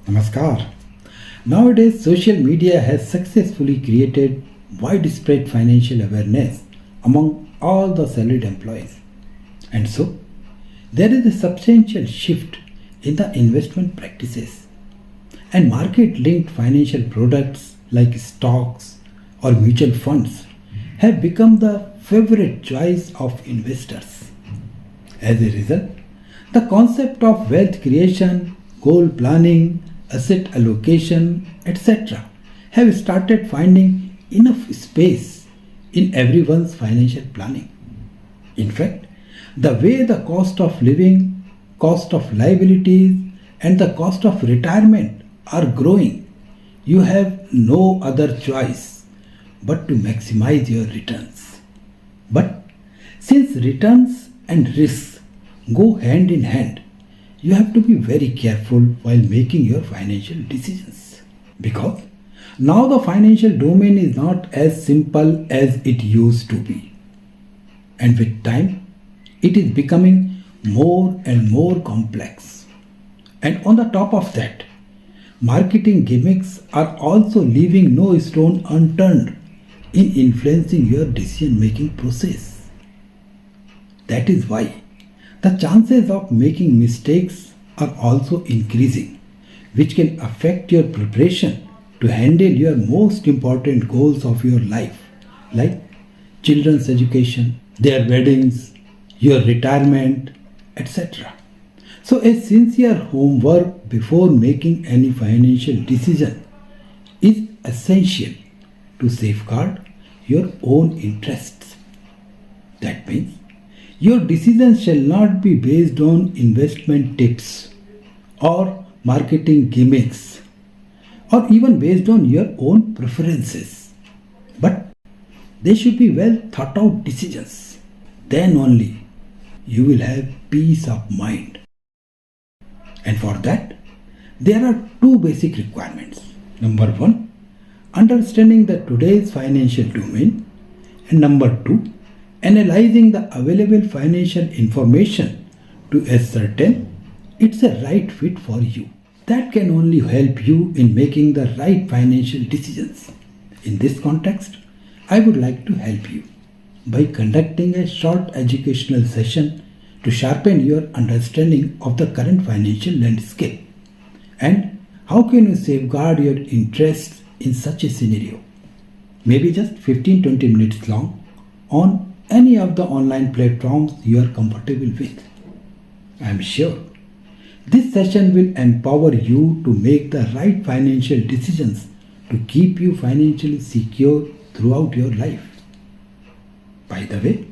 Namaskar. Nowadays, social media has successfully created widespread financial awareness among all the salaried employees. And so, there is a substantial shift in the investment practices. And market linked financial products like stocks or mutual funds have become the favorite choice of investors. As a result, the concept of wealth creation, goal planning, asset allocation, etc., have started finding enough space in everyone's financial planning. In fact, the way the cost of living, cost of liabilities, and the cost of retirement are growing, you have no other choice but to maximize your returns. But since returns and risks go hand in hand, you have to be very careful while making your financial decisions. Because now the financial domain is not as simple as it used to be. And with time, it is becoming more and more complex. And on the top of that, marketing gimmicks are also leaving no stone unturned in influencing your decision making process. That is why the chances of making mistakes are also increasing, which can affect your preparation to handle your most important goals of your life, like children's education, their weddings, your retirement, etc. So, a sincere homework before making any financial decision is essential to safeguard your own interests. That means your decisions shall not be based on investment tips or marketing gimmicks or even based on your own preferences, but they should be well thought out decisions. Then only you will have peace of mind. And for that, there are two basic requirements. Number one, understanding the today's financial domain, and number two, analyzing the available financial information to ascertain it's a right fit for you. That can only help you in making the right financial decisions. In this context, I would like to help you by conducting a short educational session to sharpen your understanding of the current financial landscape and how can you safeguard your interests in such a scenario. Maybe just 15-20 minutes long on any of the online platforms you are comfortable with. I am sure this session will empower you to make the right financial decisions to keep you financially secure throughout your life. By the way,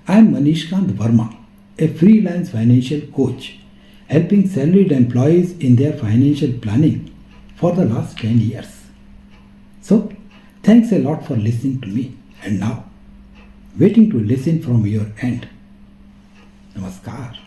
I am Manishkant Verma, a freelance financial coach, helping salaried employees in their financial planning for the last 10 years. So, thanks a lot for listening to me, and now, waiting to listen from your end. Namaskar.